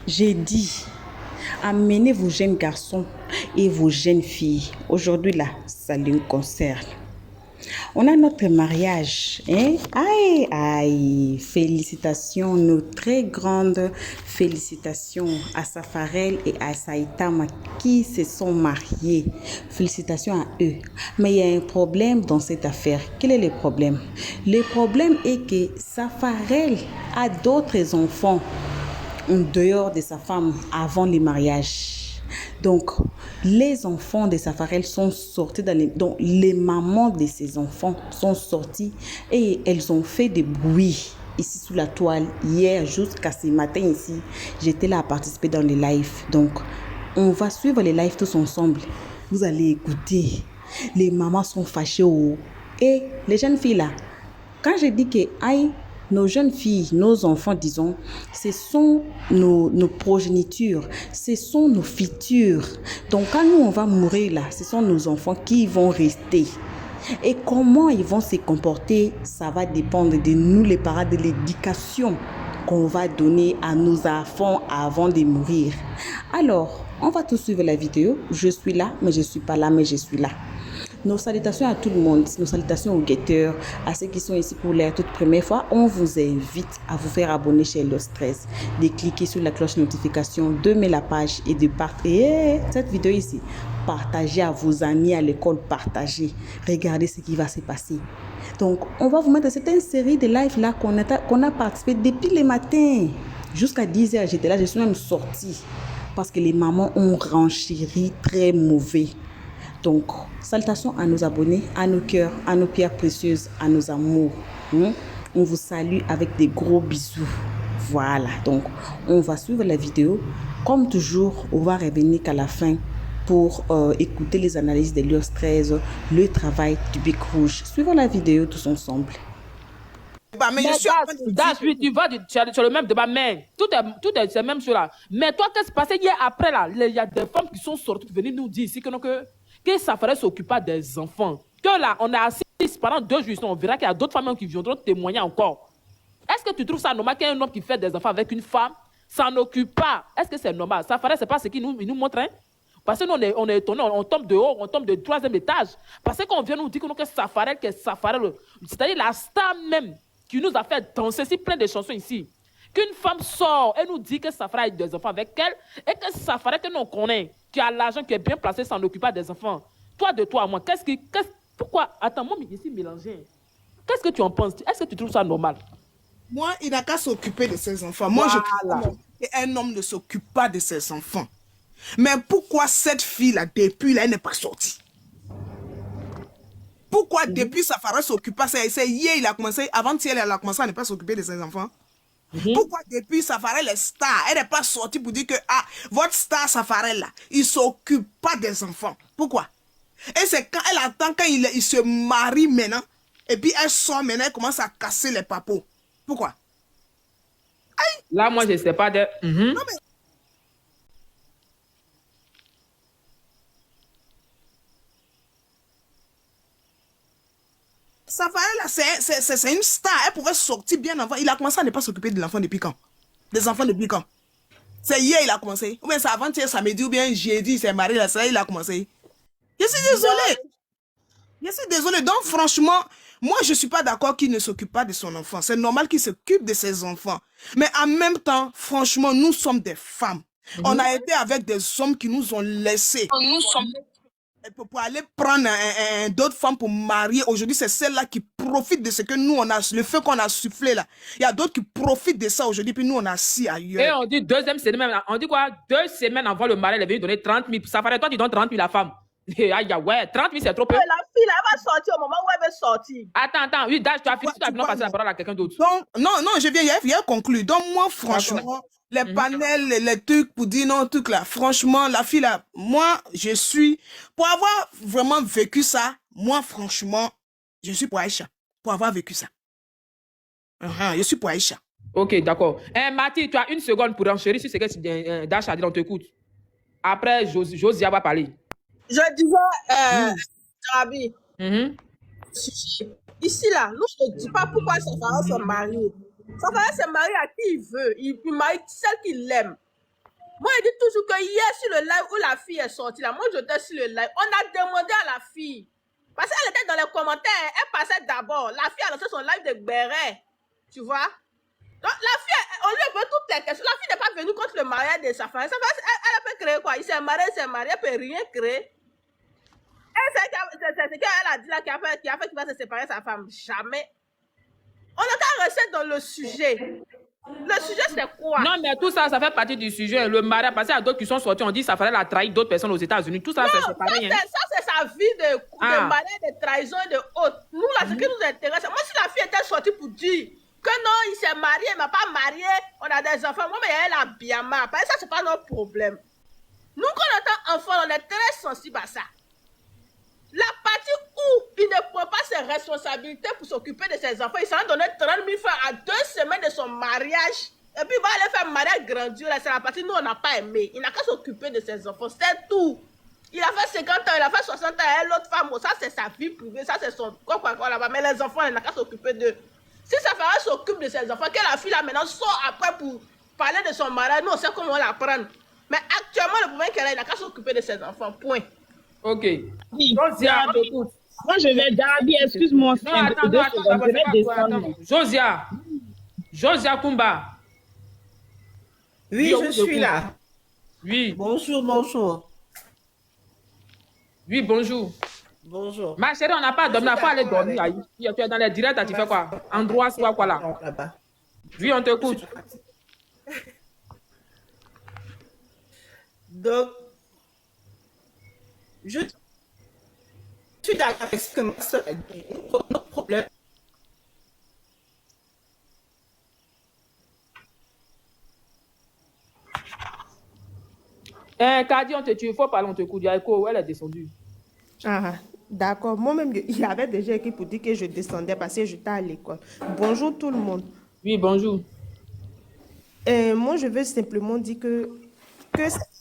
J'ai dit, amenez vos jeunes garçons et vos jeunes filles. Aujourd'hui, là, ça les concerne. On a notre mariage, hein? Aïe, aïe, félicitations, nos très grandes félicitations à Safarel et à Saïtama qui se sont mariés. Félicitations à eux. Mais il y a un problème dans cette affaire. Quel est le problème? Le problème est que Safarel a d'autres enfants en dehors de sa femme avant le mariage. Donc, les enfants de Safarel sont sortis donc les mamans de ces enfants sont sorties et elles ont fait des bruits ici sous la toile. Hier jusqu'à ce matin ici, j'étais là à participer dans les lives. Donc, on va suivre les lives tous ensemble. Vous allez écouter. Les mamans sont fâchées. Et les jeunes filles là, quand je dis que aïe, nos jeunes filles, nos enfants, disons, ce sont nos progénitures, ce sont nos futurs. Donc quand nous, on va mourir là, ce sont nos enfants qui vont rester. Et comment ils vont se comporter, ça va dépendre de nous, les parents, de l'éducation qu'on va donner à nos enfants avant de mourir. Alors, on va tous suivre la vidéo. Je suis là, mais je ne suis pas là, mais je suis là. Nos salutations à tout le monde, nos salutations aux guetteurs, à ceux qui sont ici pour la toute première fois. On vous invite à vous faire abonner chez Hello Stress, de cliquer sur la cloche notification, de mettre la page et de partager cette vidéo ici. Partagez à vos amis à l'école, partagez. Regardez ce qui va se passer. Donc, on va vous mettre cette série de lives là qu'on a participé depuis le matin jusqu'à 10h. J'étais là, je suis même sortie parce que les mamans ont renchéri très mauvais. Donc, salutations à nos abonnés, à nos cœurs, à nos pierres précieuses, à nos amours. On vous salue avec des gros bisous. Voilà, donc on va suivre la vidéo. Comme toujours, on va revenir qu'à la fin pour écouter les analyses de l'UOS 13, le travail du Bec Rouge. Suivons la vidéo tous ensemble. Bah, mais je suis en train de dire... oui, tu vas sur le même débat, mais tout est c'est même chose là. Mais toi, qu'est-ce qui s'est passé hier après là? Il y a des femmes qui sont sorties pour venir nous dire ici que ça ferait s'occuper des enfants. Que là, on a assis pendant 2 jours, on verra qu'il y a d'autres femmes qui viendront témoigner encore. Est-ce que tu trouves ça normal qu'un homme qui fait des enfants avec une femme s'en occupe pas? Est-ce que c'est normal? Ça ferait, c'est pas ce qu'il nous montre, hein? Parce que nous, on est étonnés, on tombe de haut, on tombe de 3e étage. Parce qu'on vient nous dire que Safarel, c'est-à-dire la star même qui nous a fait danser si plein de chansons ici. Qu'une femme sort et nous dit que Safarel a des enfants avec elle et que Safarel que nous connaît, qui a l'argent, qui est bien placé, s'en occupe des enfants. Toi, de toi à moi, pourquoi? Attends, moi, je suis mélangé. Qu'est-ce que tu en penses? Est-ce que tu trouves ça normal? Moi, il n'a qu'à s'occuper de ses enfants. Moi, je trouve qu'un homme ne s'occupe pas de ses enfants. Mais pourquoi cette fille-là, depuis là, elle n'est pas sortie? Pourquoi depuis Safarel s'occupe pas? C'est hier, il a commencé, avant-hier, elle a commencé à ne pas s'occuper de ses enfants. Pourquoi depuis Safarel est star, elle n'est pas sortie pour dire que votre star Safarel là, il ne s'occupe pas des enfants. Pourquoi? Et c'est quand elle attend, quand il se marie maintenant, et puis elle sort maintenant, elle commence à casser les papos. Pourquoi? Aïe. Là, moi, je ne sais pas de... Non, mais... Safarel là, c'est une star, elle pourrait sortir bien avant. Il a commencé à ne pas s'occuper de l'enfant depuis quand? Des enfants depuis quand? C'est hier il a commencé. Ou bien c'est avant-hier, samedi, ou bien jeudi, il s'est marié là, ça il a commencé. Je suis désolée. Je suis désolée. Donc franchement, moi je ne suis pas d'accord qu'il ne s'occupe pas de son enfant. C'est normal qu'il s'occupe de ses enfants. Mais en même temps, franchement, nous sommes des femmes. On a été avec des hommes qui nous ont laissés. Nous sommes... Pour aller prendre d'autres femmes pour marier. Aujourd'hui, c'est celle-là qui profite de ce que nous, on a, le feu qu'on a soufflé là. Il y a d'autres qui profitent de ça aujourd'hui, puis nous, on a assis ailleurs. Et on dit 2e semaine, on dit quoi? 2 semaines avant le mariage, elle est venue donner 30 000. Ça ferait toi, tu donnes 30 000 à la femme. Aïe, ouais, 30 000, c'est trop peu. La fille, là, elle va sortir au moment où elle veut sortir. Attends, oui, Dash, tu as fini, tu as bien passé la parole à quelqu'un d'autre. Donc, non, je viens conclure. Donc, moi, franchement, les panels, les trucs pour dire non, trucs là, franchement, la fille là, moi, je suis, pour avoir vraiment vécu ça, moi, franchement, je suis pour Aïcha, pour avoir vécu ça. Je suis pour Aïcha. Ok, d'accord. Marty, tu as 1 seconde pour enchérir sur ce que Dash a dit, on t'écoute. Après, Josia va parler. Je disais, Rabi, ici là, nous je ne dis pas pourquoi Safarel s'est marié. Safarel s'est marié à qui il veut. Il marie celle qu'il aime. Moi, je dis toujours que hier, sur le live où la fille est sortie, là, moi, j'étais sur le live, on a demandé à la fille, parce qu'elle était dans les commentaires, elle passait d'abord. La fille a lancé son live de béret, tu vois. Donc, la fille, on lui a posé toutes les questions. La fille n'est pas venue contre le mariage de sa femme. Elle peut créer quoi? Il s'est marié, elle ne peut rien créer. C'est ce qu'elle a dit là qui a fait qu'il va se séparer de sa femme. Jamais. On a qu'à rester dans le sujet. Le sujet, c'est quoi? Non, mais tout ça, ça fait partie du sujet. Le mariage, parce qu'il y a d'autres qui sont sortis, on dit que ça fallait la trahir d'autres personnes aux États-Unis. Tout ça, c'est pareil. Ça, c'est sa vie de mariage, de trahison et de autres. Nous, là, ce qui nous intéresse, moi, si la fille était sortie pour dire que non, il s'est marié, il ne m'a pas marié, on a des enfants, moi, mais elle a bien marre. Parce que ça, ce n'est pas notre problème. Nous, quand on est enfant, on est très sensible à ça. La partie où il ne prend pas ses responsabilités pour s'occuper de ses enfants, il s'en a donné 30 000 francs à 2 semaines de son mariage. Et puis il va aller faire un mariage grandiose. C'est la partie où nous, on n'a pas aimé. Il n'a qu'à s'occuper de ses enfants. C'est tout. Il a fait 50 ans, il a fait 60 ans. Et l'autre femme, ça c'est sa vie privée. Ça c'est son quoi là-bas. Mais les enfants, il n'a qu'à s'occuper d'eux. Si sa femme s'occupe de ses enfants, que la fille là maintenant sort après pour parler de son mariage, nous on sait comment on la prendre. Mais actuellement, le problème qu'elle a, il n'a qu'à s'occuper de ses enfants. Point. Ok. Oui, Josia, moi je vais Darabi, excuse-moi. non, attends. Josia Kumba. Oui, je suis là. Oui. Bonjour, bonjour. Oui, bonjour. Bonjour. Ma chérie, on n'a pas dormi, il faut aller dormir. Tu es dans les directs, tu fais quoi? En droit, c'est quoi là? Là-bas. Oui, on t'écoute. Donc, je suis d'accord avec ce que ma soeur a dit. Notre problème, Kadi, on te tue, il faut parler, on t'écoute. Yaiko, elle est descendue. Ah, d'accord. Moi-même, il y avait déjà écrit pour dire que je descendais parce que j'étais à l'école. Bonjour tout le monde. Oui, bonjour. Moi, je veux simplement dire que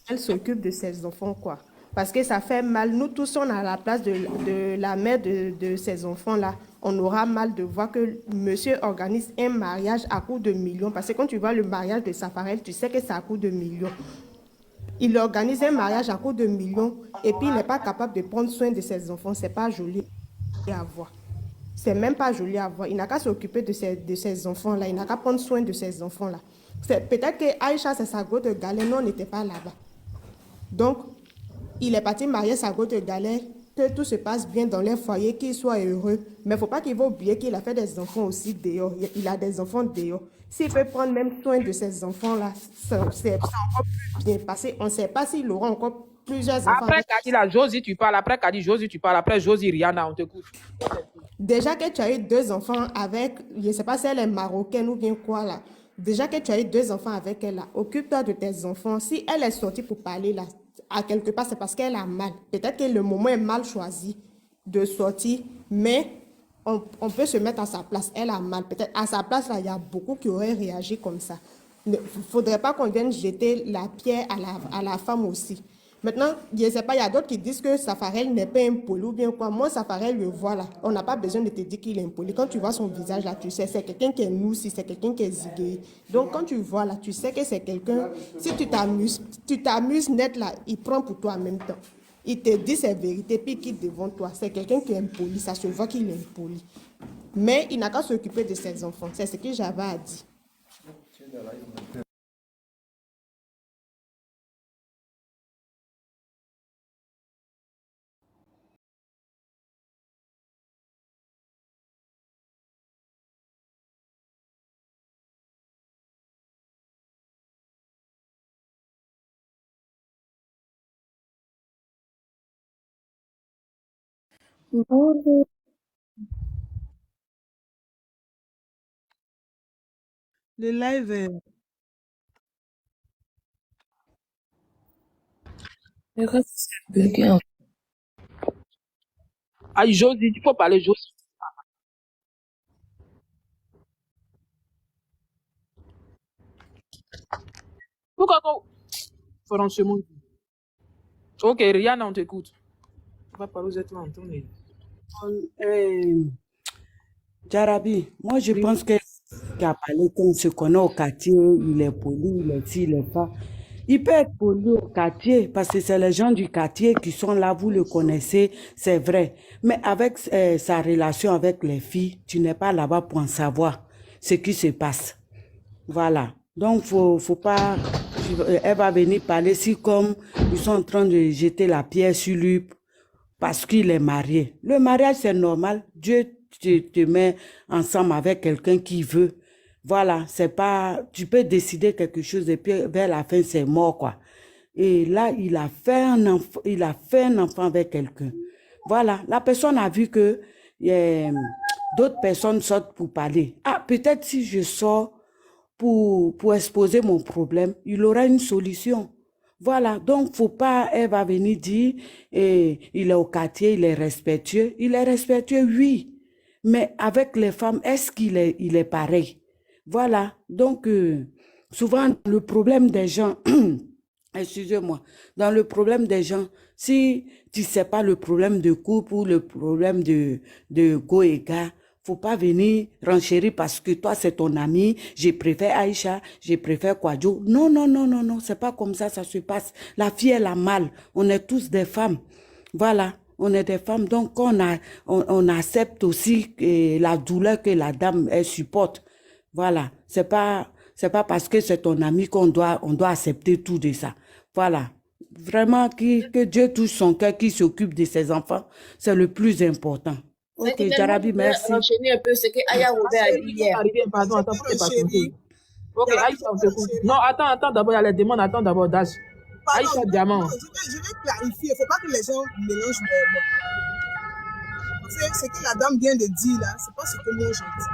elle s'occupe de ses enfants, quoi. Parce que ça fait mal. Nous tous, on est à la place de la mère de ces enfants-là. On aura mal de voir que monsieur organise un mariage à coût de millions. Parce que quand tu vois le mariage de Safarel, tu sais que c'est à coût de millions. Il organise un mariage à coût de millions et puis il n'est pas capable de prendre soin de ses enfants. C'est pas joli à voir. C'est même pas joli à voir. Il n'a qu'à s'occuper de ses enfants-là. Il n'a qu'à prendre soin de ses enfants-là. Peut-être que Aïcha, c'est sa go de Galais. Non, on n'était pas là-bas. Donc, il est parti marier sa go de Galais, que tout se passe bien dans leur foyer, qu'il soit heureux. Mais il ne faut pas qu'il va oublier qu'il a fait des enfants aussi dehors. Il a des enfants dehors. S'il peut prendre même soin de ses enfants-là, c'est encore plus bien. Parce qu'on ne sait pas s'il aura encore plusieurs enfants. Après Kadi, là, Josie, tu parles. Après Kadi, Josie, tu parles. Après Josie, Rihanna, on t'écoute. Déjà que tu as eu 2 enfants avec, je ne sais pas si elle est marocaine ou bien quoi là. Déjà que tu as eu 2 enfants avec elle là, occupe-toi de tes enfants. Si elle est sortie pour parler là, à quelque part, c'est parce qu'elle a mal. Peut-être que le moment est mal choisi de sortir, mais on peut se mettre à sa place. Elle a mal. Peut-être à sa place, là, il y a beaucoup qui auraient réagi comme ça. Il ne faudrait pas qu'on vienne jeter la pierre à la femme aussi. Maintenant, je ne sais pas, il y a d'autres qui disent que Safarel n'est pas impoli ou bien quoi. Moi, Safarel, le vois là. On n'a pas besoin de te dire qu'il est impoli. Quand tu vois son visage là, tu sais, c'est quelqu'un qui est noussi, c'est quelqu'un qui est zigué. Donc, quand tu vois là, tu sais que c'est quelqu'un. Si tu t'amuses net là, il prend pour toi en même temps. Il te dit ses vérités, puis il quitte devant toi. C'est quelqu'un qui est impoli, ça se voit qu'il est impoli. Mais il n'a qu'à s'occuper de ses enfants. C'est ce que j'avais à dire. Le live est... Aïe, Josie, il faut parler, Josie. Pourquoi qu'on... Franchement. Ok, Rihanna, on t'écoute. On va parler aux êtres là, entendez. Jarabi, moi je pense que qui a parlé comme ce qu'on a au quartier, il est poli, il est ci, il est pas. Il peut être poli au quartier parce que c'est les gens du quartier qui sont là, vous le connaissez, c'est vrai. Mais avec sa relation avec les filles, tu n'es pas là-bas pour en savoir ce qui se passe. Voilà. Donc, faut pas. Elle va venir parler si comme ils sont en train de jeter la pierre sur lui parce qu'il est marié. Le mariage, c'est normal. Dieu te met ensemble avec quelqu'un qui veut. Voilà, c'est pas, tu peux décider quelque chose et puis vers la fin, c'est mort, quoi. Et là, il a fait un enfant avec quelqu'un. Voilà, la personne a vu que d'autres personnes sortent pour parler. Ah, peut-être si je sors pour exposer mon problème, il aura une solution. Voilà, donc faut pas, elle va venir dire, il est au quartier, il est respectueux. Il est respectueux, oui. Mais avec les femmes, est-ce il est pareil? Voilà, donc souvent le problème des gens, excusez-moi, dans le problème des gens, si tu sais pas le problème de couple ou le problème de go et gars, faut pas venir renchérir parce que toi c'est ton ami, je préfère Aïcha, je préfère Kwadjo. Non, non, non, non, non, c'est pas comme ça se passe. La fille, elle a mal. On est tous des femmes. Voilà, on est des femmes. Donc, on accepte aussi la douleur que la dame, elle supporte. Voilà, c'est pas parce que c'est ton ami on doit accepter tout de ça. Voilà. Vraiment, que Dieu touche son cœur, qui s'occupe de ses enfants, c'est le plus important. Ok, Jarabi, merci. Enchaîner un peu ce que Aya Robert a dit hier. Pardon, attends, c'est pas compris. Ok, Aïcha, on t'écoute. Non, attends, d'abord, il y a les demandes, attends d'abord, Dash. Aïcha Diamant. Je vais clarifier. Il ne faut pas que les gens mélangent ce que la dame vient de dire là, c'est pas ce que moi j'ai dit.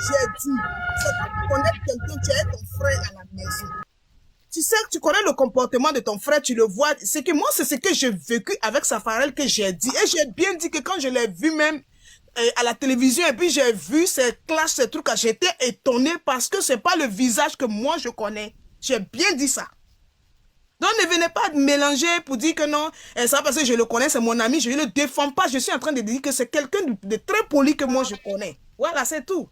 J'ai dit, c'est quand tu connais quelqu'un, tu as ton frère à la maison. Tu sais que tu connais le comportement de ton frère, tu le vois. C'est que moi, c'est ce que j'ai vécu avec Safarel que j'ai dit. Et j'ai bien dit que quand je l'ai vu même à la télévision et puis j'ai vu ces clashs, ces trucs, j'étais étonnée parce que c'est pas le visage que moi je connais. J'ai bien dit ça. Donc ne venez pas mélanger pour dire que non, ça parce que je le connais, c'est mon ami, je ne le défends pas. Je suis en train de dire que c'est quelqu'un de très poli que moi je connais. Voilà, c'est tout.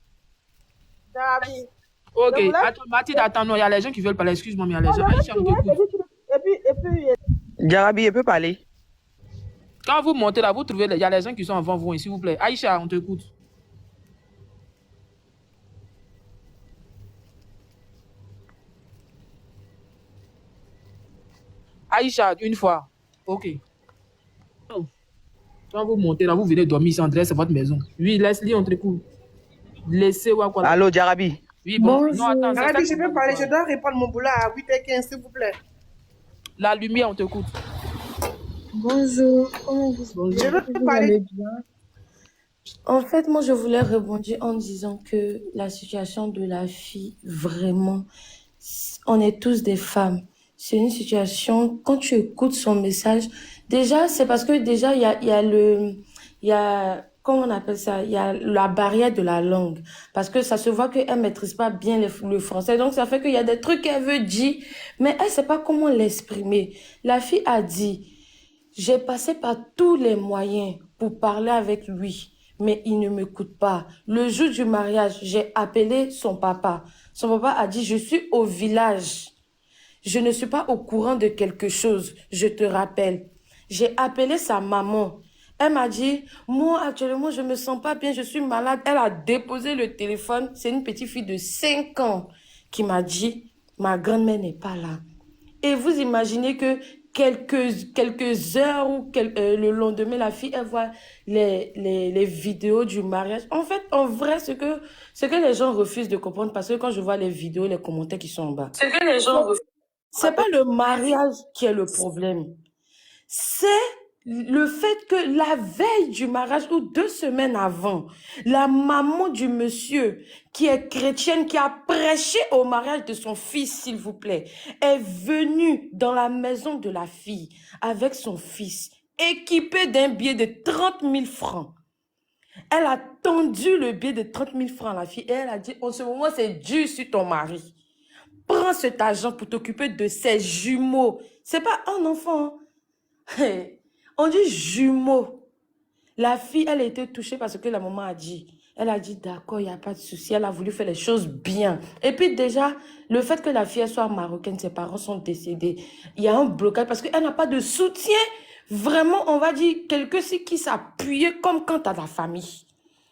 David. Ok, attends, Mathilde, attends, non, il y a les gens qui veulent parler, excuse-moi, mais il y a les gens. Aïcha, on t'écoute. Et puis, Jarabi, elle peut parler. Quand vous montez là, vous trouvez, il y a les gens qui sont avant vous, s'il vous plaît. Aïcha, on t'écoute. Aïcha, une fois. Ok. Quand vous montez là, vous venez dormir ici, André, c'est votre maison. Oui, laisse-lui, on t'écoute. Laissez-moi quoi. Allô, Jarabi. Oui, bon. Bonjour. Non, attends, Jarabi, je peux parler, je dois répondre mon boulot à 8h15, s'il vous plaît. La lumière, on t'écoute. Bonjour, comment vous, Je veux vous parler. allez bien? En fait, moi, je voulais rebondir en disant que la situation de la fille, vraiment, on est tous des femmes. C'est une situation, quand tu écoutes son message, déjà, c'est parce que déjà, comment on appelle ça? Il y a la barrière de la langue. Parce que ça se voit qu'elle maîtrise pas bien le français. Donc, ça fait qu'il y a des trucs qu'elle veut dire, mais elle sait pas comment l'exprimer. La fille a dit, j'ai passé par tous les moyens pour parler avec lui, mais il ne m'écoute pas. Le jour du mariage, j'ai appelé son papa. Son papa a dit, je suis au village. Je ne suis pas au courant de quelque chose. Je te rappelle. J'ai appelé sa maman. Elle m'a dit, moi, actuellement, je me sens pas bien, je suis malade. Elle a déposé le téléphone. C'est une petite fille de 5 ans qui m'a dit, ma grand-mère n'est pas là. Et vous imaginez que quelques heures ou le lendemain, la fille, elle voit les vidéos du mariage. En fait, en vrai, ce que les gens refusent de comprendre, parce que quand je vois les vidéos, les commentaires qui sont en bas, c'est pas le mariage qui est le problème. C'est le fait que la veille du mariage ou 2 semaines avant, la maman du monsieur qui est chrétienne, qui a prêché au mariage de son fils, s'il vous plaît, est venue dans la maison de la fille avec son fils, équipé d'un billet de 30 000 francs. Elle a tendu le billet de 30 000 francs à la fille et elle a dit, en ce moment, c'est dur sur ton mari. Prends cet argent pour t'occuper de ses jumeaux. C'est pas un enfant. On dit jumeaux. La fille, elle a été touchée parce que la maman a dit. Elle a dit d'accord, il n'y a pas de souci. Elle a voulu faire les choses bien. Et puis déjà, le fait que la fille elle soit marocaine, ses parents sont décédés. Il y a un blocage parce qu'elle n'a pas de soutien. Vraiment, on va dire, quelqu'un qui s'appuyait comme quand tu as la famille.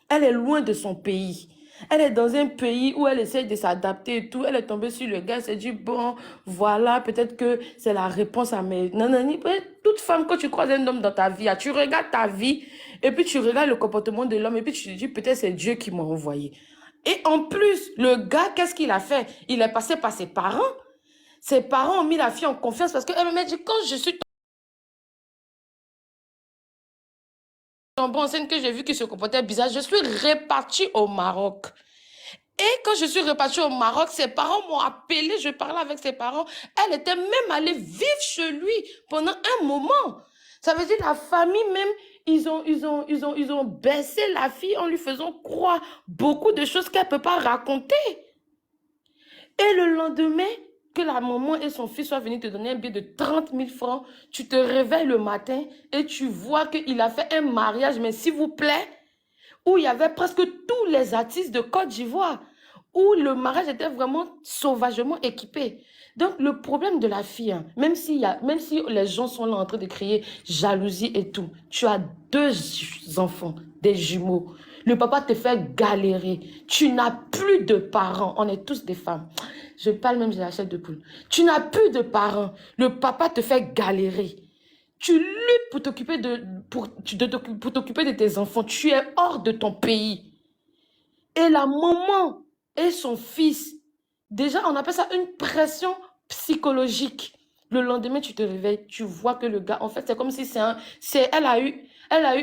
Elle est loin de son pays. Elle est dans un pays où elle essaie de s'adapter et tout. Elle est tombée sur le gars, elle s'est dit, bon, voilà, peut-être que c'est la réponse à mes... Nanani. Toute femme, quand tu croises un homme dans ta vie, tu regardes ta vie et puis tu regardes le comportement de l'homme et puis tu te dis, peut-être c'est Dieu qui m'a envoyé. Et en plus, le gars, qu'est-ce qu'il a fait? Il est passé par ses parents. Ses parents ont mis la fille en confiance parce qu'elle m'a dit, quand je suis tombée enceinte, que j'ai vu qu'il se comportait bizarre, je suis repartie au Maroc. Et quand je suis repartie au Maroc, ses parents m'ont appelé, je parlais avec ses parents. Elle était même allée vivre chez lui pendant un moment. Ça veut dire la famille même, ils ont baissé la fille en lui faisant croire beaucoup de choses qu'elle ne peut pas raconter. Et le lendemain, que la maman et son fils soient venus te donner un billet de 30 000 francs, tu te réveilles le matin et tu vois qu'il a fait un mariage, mais s'il vous plaît, où il y avait presque tous les artistes de Côte d'Ivoire, où le mariage était vraiment sauvagement équipé. Donc, le problème de la fille, hein, même si les gens sont là en train de crier jalousie et tout, tu as 2 enfants, des jumeaux. Le papa te fait galérer. Tu n'as plus de parents. On est tous des femmes. Je parle même, j'ai la chair de poule. Tu n'as plus de parents. Le papa te fait galérer. Tu luttes pour t'occuper de tes enfants. Tu es hors de ton pays. Et la maman et son fils, déjà, on appelle ça une pression psychologique. Le lendemain, tu te réveilles, tu vois que le gars, en fait, c'est comme si elle a eu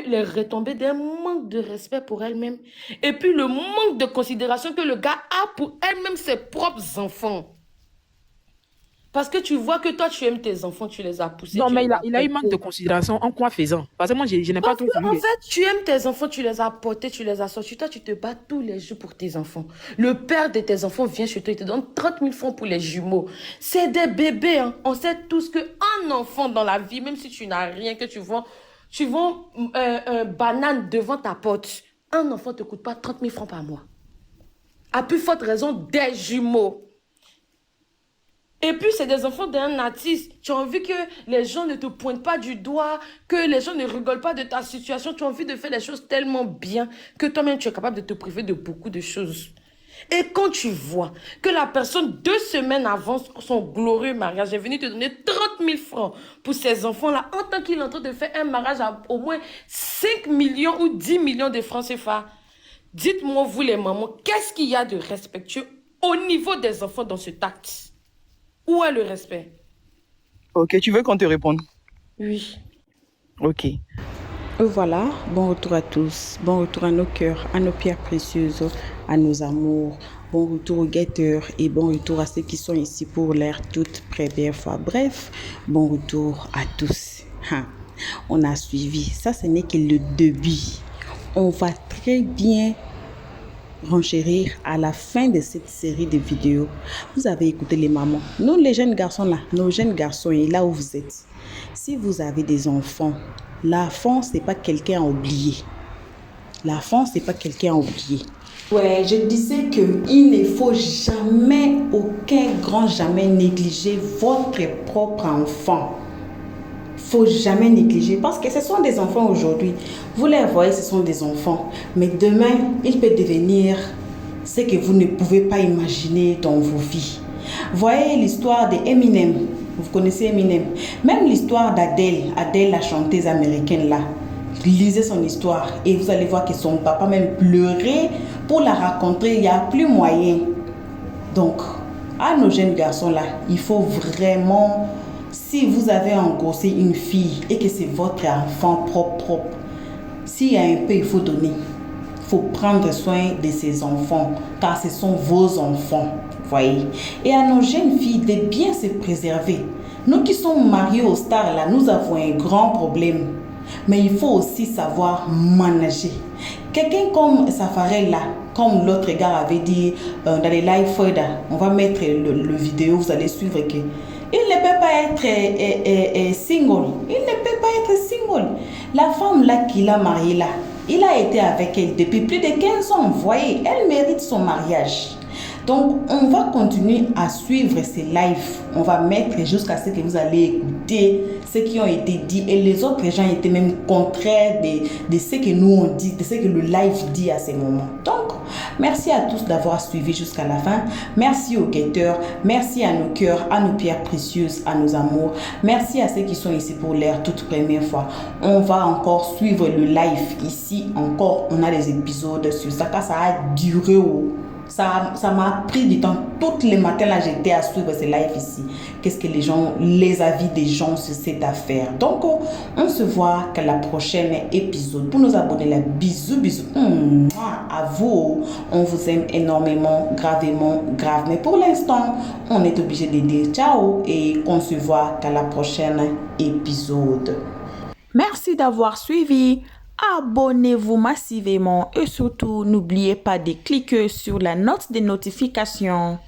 les retombées d'un manque de respect pour elle-même. Et puis le manque de considération que le gars a pour elle-même, ses propres enfants. Parce que tu vois que toi, tu aimes tes enfants, tu les as poussés. Non, mais il a eu manque de considération en quoi faisant? Parce que moi, je n'ai pas tout compris. En fait, tu aimes tes enfants, tu les as portés, tu les as sortis. Toi, tu te bats tous les jours pour tes enfants. Le père de tes enfants vient chez toi, il te donne 30 000 francs pour les jumeaux. C'est des bébés. Hein. On sait tous qu'un enfant dans la vie, même si tu n'as rien, que tu vends banane devant ta porte, un enfant ne te coûte pas 30 000 francs par mois. À plus forte raison, des jumeaux. Et puis, c'est des enfants d'un artiste. Tu as envie que les gens ne te pointent pas du doigt, que les gens ne rigolent pas de ta situation. Tu as envie de faire les choses tellement bien que toi-même, tu es capable de te priver de beaucoup de choses. Et quand tu vois que la personne, 2 semaines avant son glorieux mariage, est venue te donner 30 000 francs pour ces enfants-là, en tant qu'il est en train de faire un mariage à au moins 5 millions ou 10 millions de francs CFA, dites-moi, vous les mamans, qu'est-ce qu'il y a de respectueux au niveau des enfants dans ce acte? Où est le respect? Ok, tu veux qu'on te réponde? Oui. Ok. Voilà, bon retour à tous, bon retour à nos cœurs, à nos pierres précieuses, à nos amours, bon retour aux guetteurs et bon retour à ceux qui sont ici pour leur toute première fois. Bref, bon retour à tous. On a suivi, ça ce n'est que le début. On va très bien renchérir à la fin de cette série de vidéos. Vous avez écouté les mamans, nous les jeunes garçons là, nos jeunes garçons et là où vous êtes. Si vous avez des enfants, l'enfant c'est pas quelqu'un à oublier. L'enfant c'est pas quelqu'un à oublier. Ouais, je disais que il ne faut jamais, aucun grand jamais négliger votre propre enfant. Faut jamais négliger parce que ce sont des enfants aujourd'hui. Vous les voyez, ce sont des enfants. Mais demain, il peut devenir ce que vous ne pouvez pas imaginer dans vos vies. Voyez l'histoire d'Eminem. Vous connaissez Eminem. Même l'histoire d'Adèle. Adèle, la chanteuse américaine là. Lisez son histoire et vous allez voir que son papa même pleurait pour la raconter. Il n'y a plus moyen. Donc, à nos jeunes garçons là, il faut vraiment... Si vous avez engrossé une fille et que c'est votre enfant propre, s'il y a un peu, il faut donner. Il faut prendre soin de ses enfants, car ce sont vos enfants, voyez. Et à nos jeunes filles de bien se préserver. Nous qui sommes mariés aux stars, là, nous avons un grand problème. Mais il faut aussi savoir manager. Quelqu'un comme Safarel, là, comme l'autre gars avait dit dans les live, on va mettre le vidéo, vous allez suivre que... Il ne peut pas être single. Il ne peut pas être single. La femme là qu'il a mariée là, Il a été avec elle depuis plus de 15 ans. Vous voyez, elle mérite son mariage. Donc, on va continuer à suivre ces lives. On va mettre jusqu'à ce que vous allez écouter ce qui ont été dit. Et les autres gens étaient même contraires de ce que nous on dit, de ce que le live dit à ces moments. Donc, merci à tous d'avoir suivi jusqu'à la fin. Merci aux guetteurs. Merci à nos cœurs, à nos pierres précieuses, à nos amours. Merci à ceux qui sont ici pour leur toute première fois. On va encore suivre le live ici. Encore, on a des épisodes sur ça. Car ça a duré ça m'a pris du temps. Tous les matins, là, j'étais à suivre ces lives ici. Qu'est-ce que les avis des gens sur cette affaire. Donc, on se voit qu'à la prochaine épisode. Pour nos abonnés, là, bisous. À vous, on vous aime énormément, gravement, grave. Mais pour l'instant, on est obligé de dire ciao et on se voit qu'à la prochaine épisode. Merci d'avoir suivi. Abonnez-vous massivement et surtout n'oubliez pas de cliquer sur la note de notification.